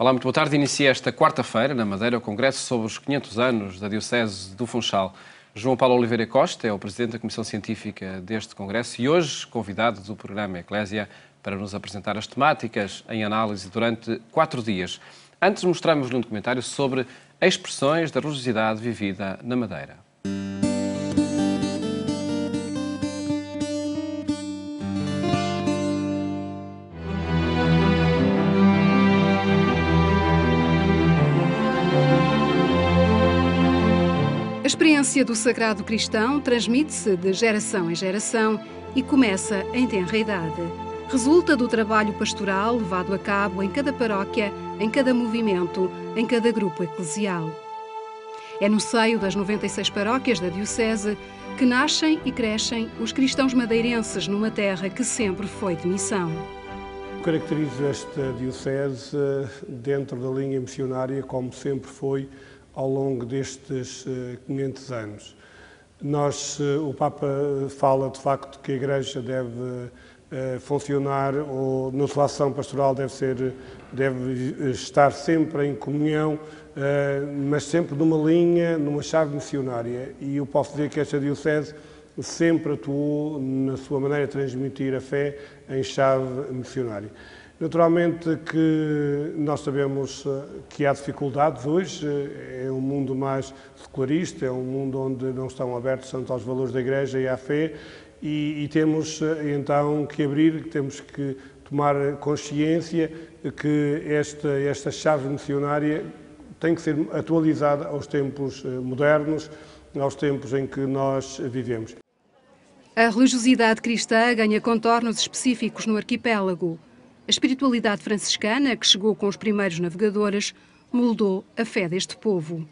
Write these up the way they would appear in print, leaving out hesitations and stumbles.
Olá, muito boa tarde. Inicia esta quarta-feira, na Madeira, o Congresso sobre os 500 anos da Diocese do Funchal. João Paulo Oliveira Costa é o Presidente da Comissão Científica deste Congresso e hoje convidado do programa Eclésia para nos apresentar as temáticas em análise durante 4 dias. Antes mostramos-lhe um documentário sobre expressões da religiosidade vivida na Madeira. A experiência do sagrado cristão transmite-se de geração em geração e começa em tenra idade. Resulta do trabalho pastoral levado a cabo em cada paróquia, em cada movimento, em cada grupo eclesial. É no seio das 96 paróquias da Diocese que nascem e crescem os cristãos madeirenses numa terra que sempre foi de missão. Caracterizo esta Diocese dentro da linha missionária como sempre foi ao longo destes 500 anos. O Papa fala de facto que a Igreja deve funcionar, ou na sua ação pastoral deve estar sempre em comunhão, mas sempre numa linha, numa chave missionária. E eu posso dizer que esta Diocese sempre atuou na sua maneira de transmitir a fé em chave missionária. Naturalmente que nós sabemos que há dificuldades hoje, é um mundo mais secularista, é um mundo onde não estão abertos tanto aos valores da Igreja e à fé, e temos então que abrir, temos que tomar consciência que esta chave missionária tem que ser atualizada aos tempos modernos, aos tempos em que nós vivemos. A religiosidade cristã ganha contornos específicos no arquipélago. A espiritualidade franciscana, que chegou com os primeiros navegadores, moldou a fé deste povo.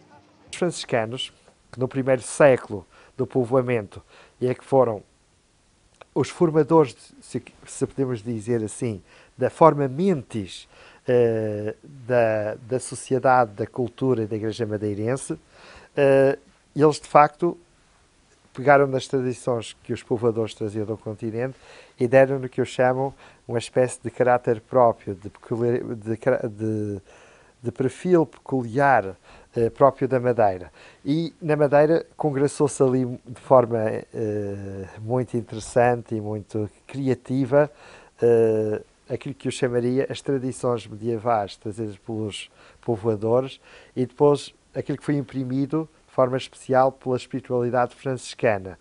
Os franciscanos, que no primeiro século do povoamento é que foram os formadores, se podemos dizer assim, da forma mentis da sociedade, da cultura e da Igreja madeirense, eles de facto pegaram nas tradições que os povoadores traziam do continente e deram-lhe o que eu chamo uma espécie de caráter próprio, de perfil peculiar próprio da Madeira. E na Madeira congraçou-se ali de forma muito interessante e muito criativa aquilo que eu chamaria as tradições medievais trazidas pelos povoadores e depois aquilo que foi imprimido de forma especial pela espiritualidade franciscana.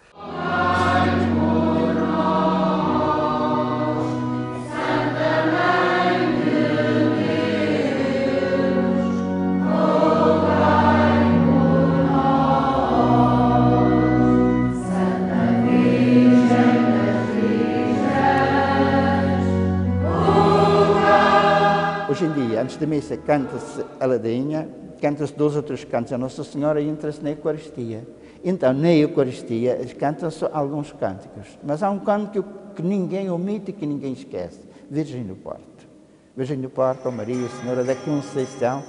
Hoje em dia, antes da missa, canta-se a ladainha, canta-se 2 ou 3 cantos a Nossa Senhora e entra-se na Eucaristia. Então, na Eucaristia, cantam-se alguns cânticos. Mas há um cântico que ninguém omite e que ninguém esquece. Virgem do Porto. Virgem do Porto, Maria, Senhora da Conceição.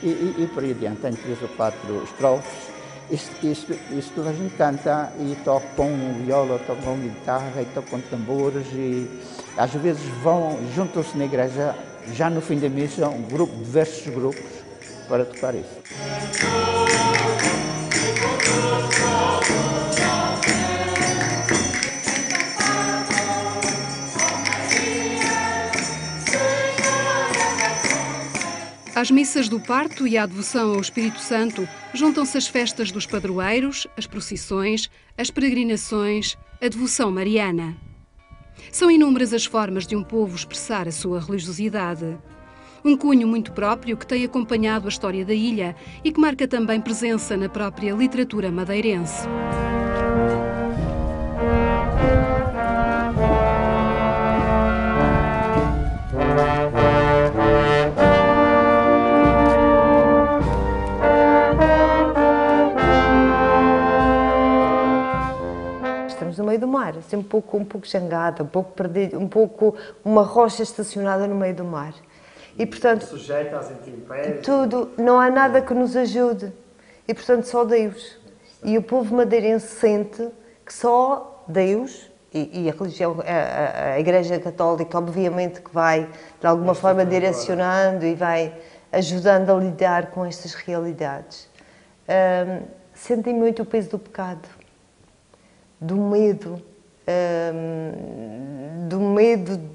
E por aí adiante. Tem 3 ou 4 estrofes. Isso toda a gente canta e toca com viola, toca com guitarra e toca com tambores. E às vezes juntam-se na igreja, já no fim da missa, diversos grupos para tocar isso. Às missas do parto e à devoção ao Espírito Santo juntam-se as festas dos padroeiros, as procissões, as peregrinações, a devoção mariana. São inúmeras as formas de um povo expressar a sua religiosidade. Um cunho muito próprio que tem acompanhado a história da ilha e que marca também presença na própria literatura madeirense. Estamos no meio do mar, assim um pouco jangada, um pouco perdido, uma rocha estacionada no meio do mar. E, portanto, sujeita às intempéries. Tudo, não há nada que nos ajude. E, portanto, só Deus. E o povo madeirense sente que só Deus e a religião, a Igreja Católica, obviamente, que vai, de alguma forma, direcionando e vai ajudando a lidar com estas realidades. Sentem muito o peso do pecado, do medo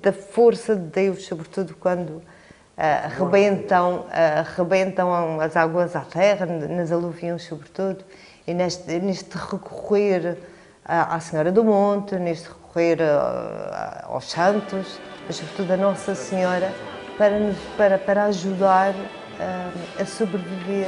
da força de Deus, sobretudo quando arrebentam as águas à terra, nas aluviões sobretudo, e neste recorrer à Senhora do Monte, neste recorrer aos santos, mas sobretudo a Nossa Senhora, para ajudar a sobreviver.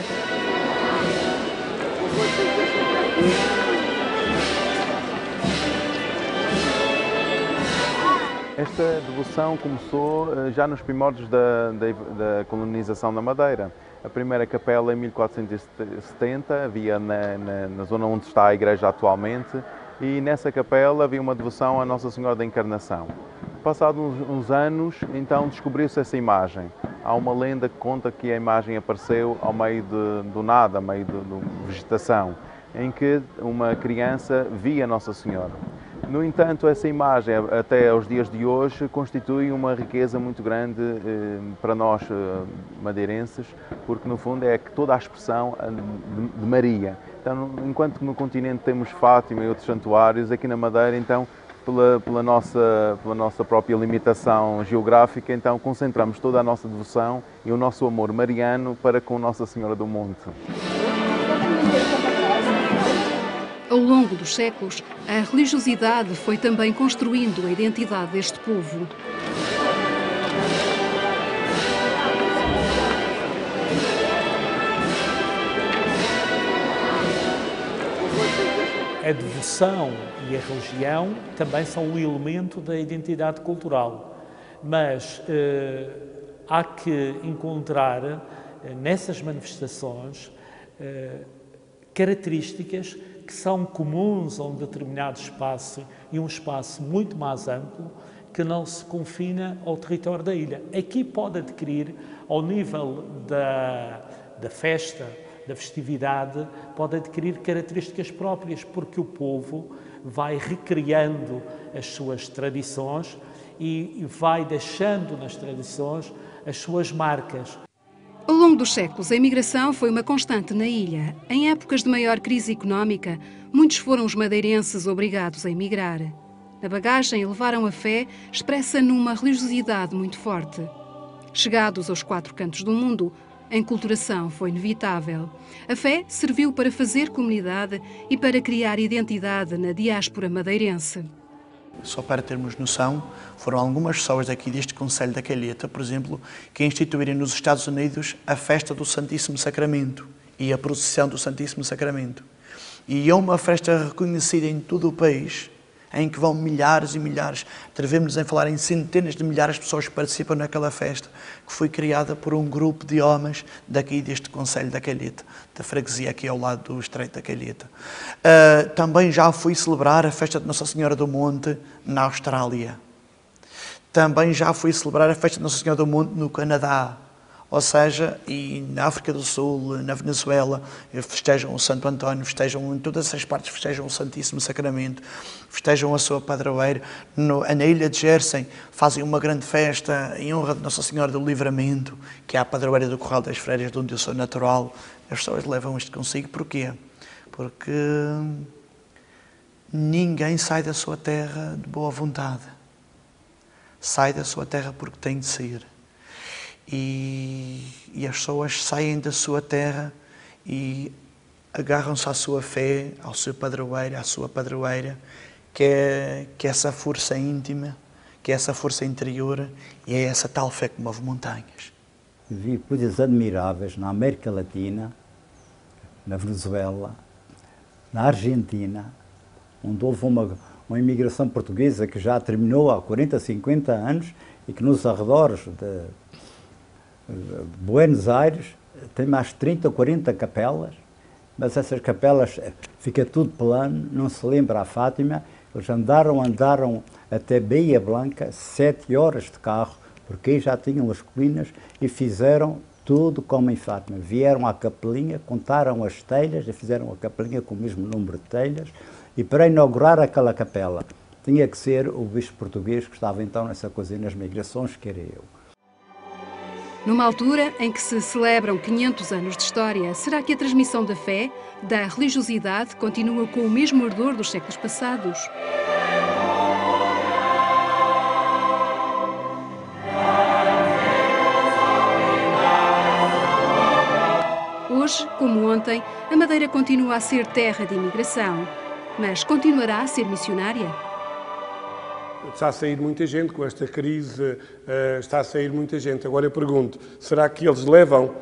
Esta devoção começou já nos primórdios da colonização da Madeira. A primeira capela em 1470 havia na zona onde está a igreja atualmente, e nessa capela havia uma devoção à Nossa Senhora da Encarnação. Passados uns anos, então descobriu-se essa imagem. Há uma lenda que conta que a imagem apareceu ao meio do nada, ao meio de vegetação, em que uma criança via Nossa Senhora. No entanto, essa imagem, até aos dias de hoje, constitui uma riqueza muito grande para nós madeirenses, porque no fundo é toda a expressão de Maria. Então, enquanto que no continente temos Fátima e outros santuários, aqui na Madeira, então, pela nossa própria limitação geográfica, então concentramos toda a nossa devoção e o nosso amor mariano para com Nossa Senhora do Monte. Ao longo dos séculos, a religiosidade foi também construindo a identidade deste povo. A devoção e a religião também são um elemento da identidade cultural, mas há que encontrar nessas manifestações características que são comuns a um determinado espaço e um espaço muito mais amplo que não se confina ao território da ilha. Aqui pode adquirir, ao nível da festa, da festividade, pode adquirir características próprias, porque o povo vai recriando as suas tradições e vai deixando nas tradições as suas marcas. Ao longo dos séculos, a imigração foi uma constante na ilha. Em épocas de maior crise económica, muitos foram os madeirenses obrigados a emigrar. Na bagagem, levaram a fé expressa numa religiosidade muito forte. Chegados aos 4 cantos do mundo, a enculturação foi inevitável. A fé serviu para fazer comunidade e para criar identidade na diáspora madeirense. Só para termos noção, foram algumas pessoas daqui deste Conselho da Calheta, por exemplo, que instituíram nos Estados Unidos a festa do Santíssimo Sacramento e a procissão do Santíssimo Sacramento. E é uma festa reconhecida em todo o país, em que vão milhares e milhares, atrevemos-nos a falar em centenas de milhares de pessoas que participam naquela festa, que foi criada por um grupo de homens daqui deste Conselho da Calheta, da freguesia aqui ao lado do Estreito da Calheta. Também já fui celebrar a festa de Nossa Senhora do Monte na Austrália. Também já fui celebrar a festa de Nossa Senhora do Monte no Canadá. Ou seja, e na África do Sul, na Venezuela, festejam o Santo António, festejam em todas essas partes, festejam o Santíssimo Sacramento, festejam a sua padroeira. Na ilha de Jersey fazem uma grande festa em honra de Nossa Senhora do Livramento, que é a padroeira do Corral das Freiras, de onde eu sou natural. As pessoas levam isto consigo, porquê? Porque ninguém sai da sua terra de boa vontade. Sai da sua terra porque tem de sair. E as pessoas saem da sua terra e agarram-se à sua fé, ao seu padroeiro, à sua padroeira, que é essa força íntima, que é essa força interior, e é essa tal fé que move montanhas. Vi coisas admiráveis na América Latina, na Venezuela, na Argentina, onde houve uma imigração portuguesa que já terminou há 40, 50 anos e que nos arredores de Buenos Aires tem mais 30 ou 40 capelas, mas essas capelas fica tudo plano, não se lembra a Fátima. Eles andaram até Bahia Blanca, 7 horas de carro, porque aí já tinham as colinas e fizeram tudo como em Fátima. Vieram à capelinha, contaram as telhas e fizeram a capelinha com o mesmo número de telhas, e para inaugurar aquela capela tinha que ser o bispo português que estava então nessa coisa nas migrações, que era eu. Numa altura em que se celebram 500 anos de história, será que a transmissão da fé, da religiosidade, continua com o mesmo ardor dos séculos passados? Hoje, como ontem, a Madeira continua a ser terra de imigração, mas continuará a ser missionária? Está a sair muita gente com esta crise, está a sair muita gente. Agora eu pergunto, será que eles levam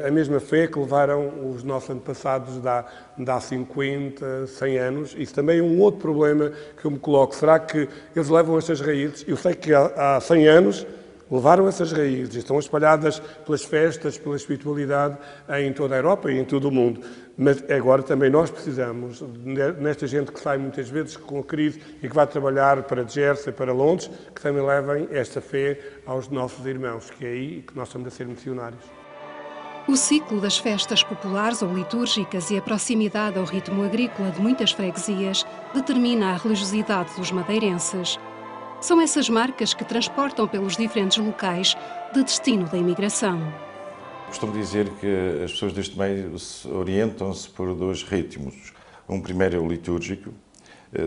a mesma fé que levaram os nossos antepassados de há 50, 100 anos? Isso também é um outro problema que eu me coloco. Será que eles levam estas raízes? Eu sei que há 100 anos levaram essas raízes, estão espalhadas pelas festas, pela espiritualidade em toda a Europa e em todo o mundo. Mas agora também nós precisamos, nesta gente que sai muitas vezes com a crise e que vai trabalhar para Jersey, para Londres, que também levem esta fé aos nossos irmãos, que é aí que nós estamos a ser missionários. O ciclo das festas populares ou litúrgicas e a proximidade ao ritmo agrícola de muitas freguesias determina a religiosidade dos madeirenses. São essas marcas que transportam pelos diferentes locais de destino da imigração. Costumo dizer que as pessoas deste meio orientam-se por dois ritmos. Um primeiro é o litúrgico.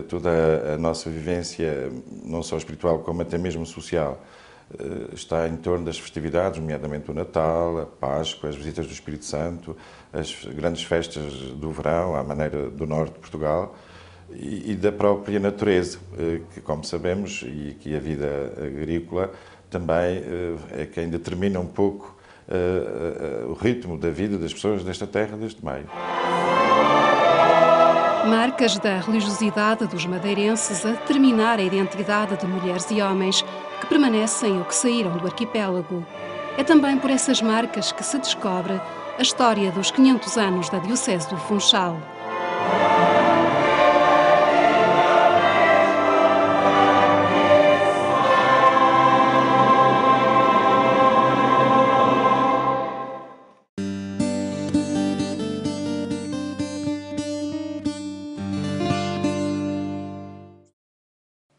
Toda a nossa vivência, não só espiritual como até mesmo social, está em torno das festividades, nomeadamente o Natal, a Páscoa, as visitas do Espírito Santo, as grandes festas do verão, à maneira do norte de Portugal, e da própria natureza, que, como sabemos, e que a vida agrícola também é quem determina um pouco o ritmo da vida das pessoas desta terra, deste meio. Marcas da religiosidade dos madeirenses a determinar a identidade de mulheres e homens que permanecem ou que saíram do arquipélago. É também por essas marcas que se descobre a história dos 500 anos da Diocese do Funchal.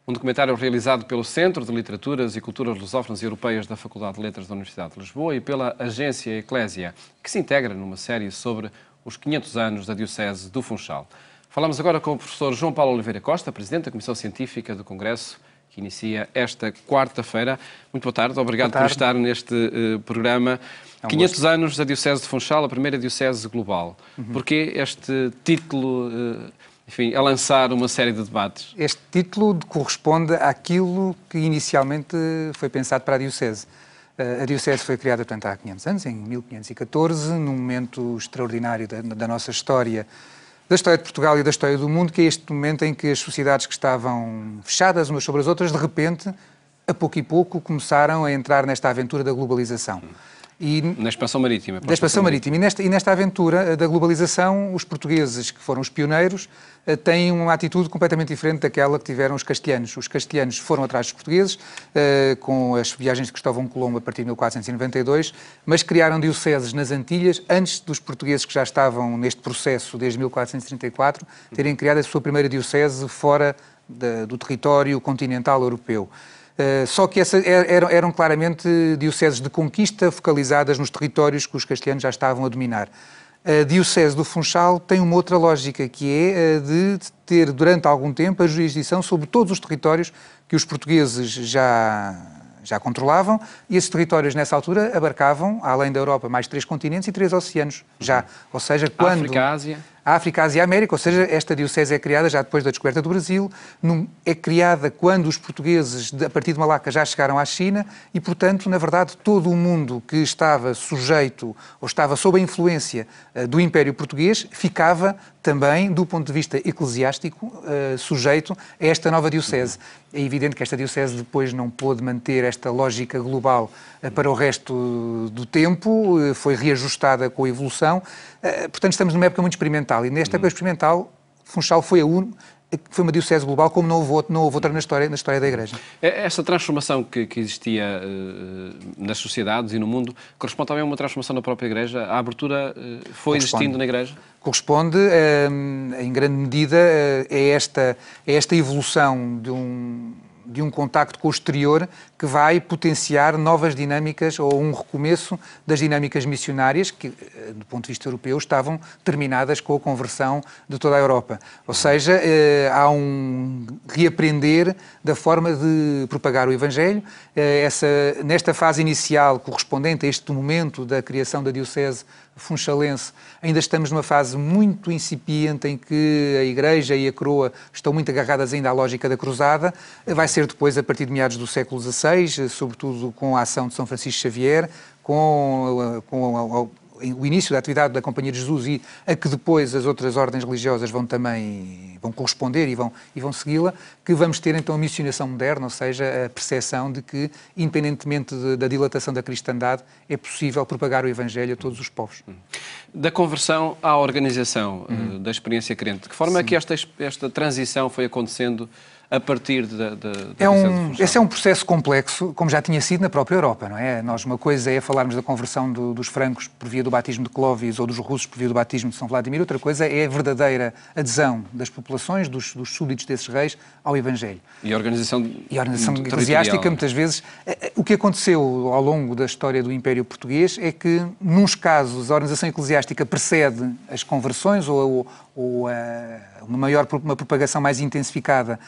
Um documentário realizado pelo Centro de Literaturas e Culturas Lusófonas e Europeias da Faculdade de Letras da Universidade de Lisboa e pela Agência Eclésia, que se integra numa série sobre os 500 anos da Diocese do Funchal. Falamos agora com o professor João Paulo Oliveira Costa, Presidente da Comissão Científica do Congresso, que inicia esta quarta-feira. Muito boa tarde, obrigado por estar neste programa. 500 anos da Diocese de Funchal, a primeira Diocese global. Porquê este título... enfim, a lançar uma série de debates? Este título corresponde àquilo que inicialmente foi pensado para a Diocese. A Diocese foi criada, portanto, há 500 anos, em 1514, num momento extraordinário da nossa história, da história de Portugal e da história do mundo, que é este momento em que as sociedades que estavam fechadas umas sobre as outras, de repente, a pouco e pouco, começaram a entrar nesta aventura da globalização. Na expansão marítima. Da expansão marítima. E nesta aventura da globalização, os portugueses, que foram os pioneiros, têm uma atitude completamente diferente daquela que tiveram os castelhanos. Os castelhanos foram atrás dos portugueses, com as viagens de Cristóvão Colombo a partir de 1492, mas criaram dioceses nas Antilhas antes dos portugueses, que já estavam neste processo desde 1434, terem criado a sua primeira diocese fora do território continental europeu. Só que eram claramente dioceses de conquista focalizadas nos territórios que os castelhanos já estavam a dominar. A Diocese do Funchal tem uma outra lógica, que é de ter durante algum tempo a jurisdição sobre todos os territórios que os portugueses já controlavam, e esses territórios nessa altura abarcavam, além da Europa, mais 3 continentes e 3 oceanos já. Ou seja, quando... África, Ásia e América, ou seja, esta diocese é criada já depois da descoberta do Brasil, é criada quando os portugueses, a partir de Malaca, já chegaram à China e, portanto, na verdade, todo o mundo que estava sujeito ou estava sob a influência do Império Português ficava também, do ponto de vista eclesiástico, sujeito a esta nova diocese. É evidente que esta diocese depois não pôde manter esta lógica global para o resto do tempo, foi reajustada com a evolução. Portanto, estamos numa época muito experimental e nesta época experimental, Funchal foi foi uma diocese global como não houve outra na história da Igreja. Essa transformação que existia nas sociedades e no mundo corresponde também a uma transformação na própria Igreja? A abertura foi existindo na Igreja? Corresponde, em grande medida, a esta evolução de um contacto com o exterior que vai potenciar novas dinâmicas ou um recomeço das dinâmicas missionárias que, do ponto de vista europeu, estavam terminadas com a conversão de toda a Europa. Ou seja, há um reaprender da forma de propagar o Evangelho. Nesta fase inicial, correspondente a este momento da criação da Diocese funchalense, ainda estamos numa fase muito incipiente em que a Igreja e a coroa estão muito agarradas ainda à lógica da cruzada. Vai ser depois, a partir de meados do século XVI, sobretudo com a ação de São Francisco Xavier, com o início da atividade da Companhia de Jesus e a que depois as outras ordens religiosas vão corresponder e vão segui-la, que vamos ter então a missionação moderna, ou seja, a percepção de que, independentemente da dilatação da cristandade, é possível propagar o Evangelho a todos os povos. Da conversão à organização da experiência crente, de que forma é que esta transição foi acontecendo a partir da Esse é um processo complexo, como já tinha sido na própria Europa, não é? Uma coisa é falarmos da conversão dos francos por via do batismo de Clovis ou dos russos por via do batismo de São Vladimir, outra coisa é a verdadeira adesão das populações, dos súditos desses reis, ao Evangelho. E a organização eclesiástica, muitas vezes. O que aconteceu ao longo da história do Império Português é que, nos casos, a organização eclesiástica precede as conversões ou uma propagação mais intensificada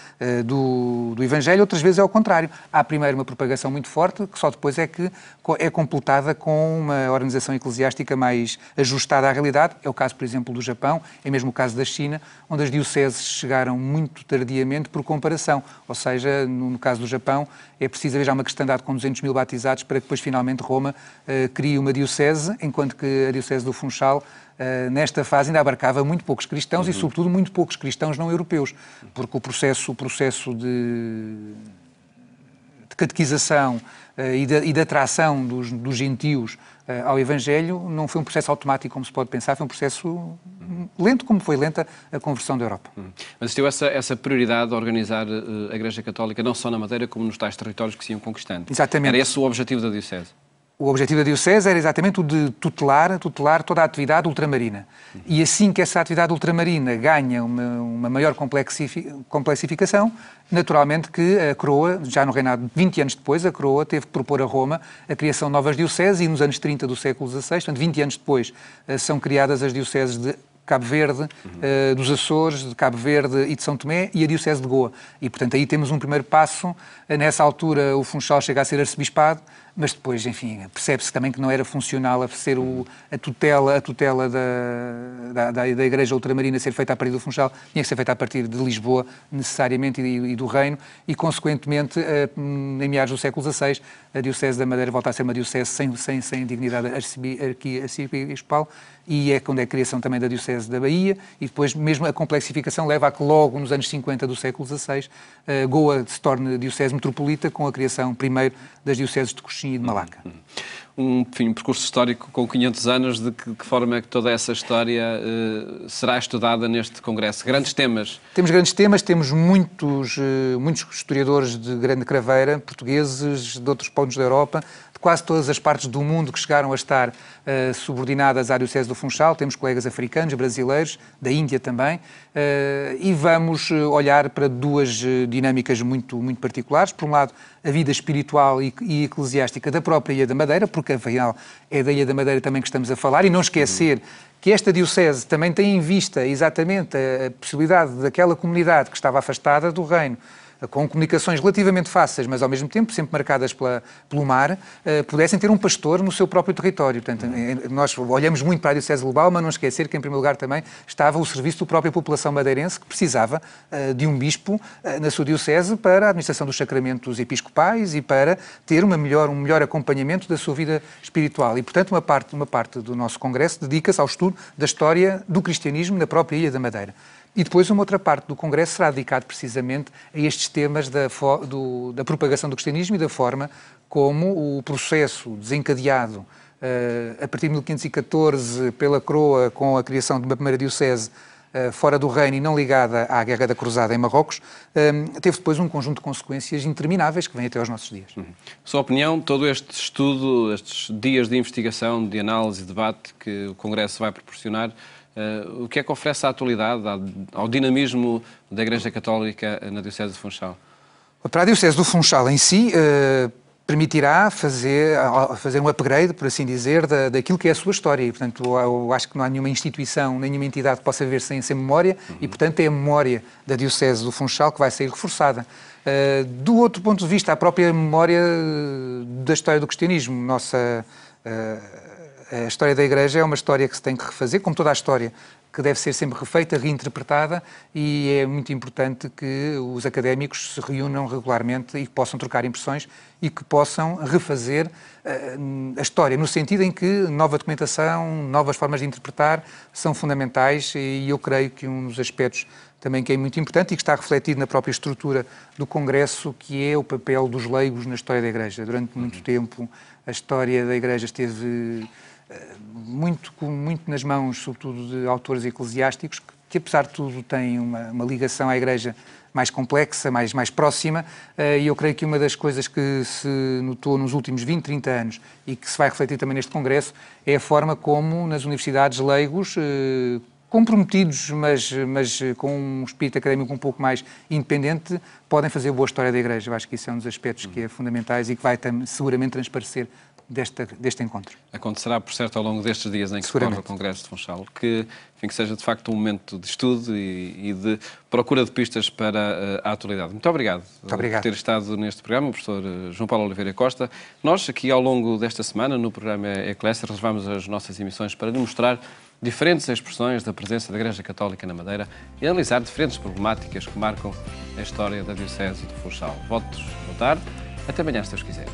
do Evangelho, outras vezes é ao contrário. Há primeiro uma propagação muito forte, que só depois é que é completada com uma organização eclesiástica mais ajustada à realidade. É o caso, por exemplo, do Japão, é mesmo o caso da China, onde as dioceses chegaram muito tardiamente por comparação. Ou seja, no caso do Japão, é preciso haver já uma cristandade com 200 mil batizados para que depois, finalmente, Roma crie uma diocese, enquanto que a diocese do Funchal, nesta fase, ainda abarcava muito poucos cristãos e, sobretudo, muito poucos cristãos não europeus, porque o processo de catequização e de atração dos gentios ao Evangelho não foi um processo automático, como se pode pensar, foi um processo lento, como foi lenta a conversão da Europa. Mas existiu essa prioridade de organizar a Igreja Católica não só na Madeira, como nos tais territórios que se iam conquistando. Exatamente. Era esse o objetivo da Diocese? O objetivo da Diocese era exatamente o de tutelar toda a atividade ultramarina. E assim que essa atividade ultramarina ganha uma maior complexificação, naturalmente que a coroa, já no reinado de 20 anos depois, a coroa teve que propor a Roma a criação de novas dioceses e nos anos 30 do século XVI, portanto 20 anos depois, são criadas as dioceses de Cabo Verde, dos Açores, de Cabo Verde e de São Tomé e a Diocese de Goa. E, portanto, aí temos um primeiro passo. Nessa altura, o Funchal chega a ser arcebispado, mas depois, enfim, percebe-se também que não era funcional a ser a tutela da Igreja Ultramarina ser feita a partir do Funchal, tinha que ser feita a partir de Lisboa, necessariamente, e do Reino, e, consequentemente, em meados do século XVI, a Diocese da Madeira volta a ser uma diocese sem dignidade arcebispal, e é quando é a criação também da Diocese da Bahia, e depois mesmo a complexificação leva a que logo nos anos 50 do século XVI Goa se torne diocese metropolita com a criação primeiro das dioceses de Coxim e de Malaca. Um percurso histórico com 500 anos, de que forma é que toda essa história será estudada neste Congresso? Grandes temas? Temos grandes temas, temos muitos historiadores de grande craveira, portugueses, de outros pontos da Europa, de quase todas as partes do mundo que chegaram a estar subordinadas à Diocese do Funchal. Temos colegas africanos, brasileiros, da Índia também, e vamos olhar para duas dinâmicas muito particulares. Por um lado, a vida espiritual e eclesiástica da própria Ilha da Madeira, porque afinal é da Ilha da Madeira também que estamos a falar, e não esquecer que esta Diocese também tem em vista exatamente a possibilidade daquela comunidade que estava afastada do reino, com comunicações relativamente fáceis, mas ao mesmo tempo sempre marcadas pelo mar, pudessem ter um pastor no seu próprio território. Portanto, nós olhamos muito para a Diocese global, mas não esquecer que, em primeiro lugar, também estava o serviço da própria população madeirense, que precisava de um bispo na sua Diocese para a administração dos sacramentos episcopais e para ter um melhor acompanhamento da sua vida espiritual. E, portanto, uma parte do nosso Congresso dedica-se ao estudo da história do cristianismo na própria Ilha da Madeira. E depois uma outra parte do Congresso será dedicada precisamente a estes temas da propagação do cristianismo e da forma como o processo desencadeado a partir de 1514 pela coroa com a criação de uma primeira diocese fora do reino e não ligada à Guerra da Cruzada em Marrocos, teve depois um conjunto de consequências intermináveis que vem até aos nossos dias. Sua opinião, todo este estudo, estes dias de investigação, de análise e debate que o Congresso vai proporcionar, o que é que oferece à atualidade, ao dinamismo da Igreja Católica na Diocese de Funchal? Para a Diocese do Funchal em si, permitirá fazer um upgrade, por assim dizer, daquilo que é a sua história. E, portanto, eu acho que não há nenhuma instituição, nenhuma entidade que possa viver sem memória e, portanto, é a memória da Diocese do Funchal que vai ser reforçada. Do outro ponto de vista, a própria memória da história do cristianismo. A história da Igreja é uma história que se tem que refazer, como toda a história, que deve ser sempre refeita, reinterpretada, e é muito importante que os académicos se reúnam regularmente e que possam trocar impressões e que possam refazer a história, no sentido em que nova documentação, novas formas de interpretar são fundamentais, e eu creio que um dos aspectos também que é muito importante e que está refletido na própria estrutura do Congresso, que é o papel dos leigos na história da Igreja. Durante muito tempo a história da Igreja esteve muito nas mãos, sobretudo, de autores eclesiásticos, que apesar de tudo têm uma ligação à Igreja mais complexa, mais próxima, e eu creio que uma das coisas que se notou nos últimos 20, 30 anos e que se vai refletir também neste Congresso é a forma como nas universidades leigos, comprometidos, mas com um espírito académico um pouco mais independente, podem fazer boa história da Igreja. Eu acho que isso é um dos aspectos que é fundamentais e que vai seguramente transparecer deste encontro. Acontecerá, por certo, ao longo destes dias em que se corre o Congresso de Funchal, que seja de facto um momento de estudo e de procura de pistas para a atualidade. Muito obrigado por ter estado neste programa, o professor João Paulo Oliveira Costa. Nós, aqui ao longo desta semana, no programa Eclésia, reservamos as nossas emissões para demonstrar diferentes expressões da presença da Igreja Católica na Madeira e analisar diferentes problemáticas que marcam a história da Diocese de Funchal. Votos, boa tarde, até amanhã, se Deus quiser.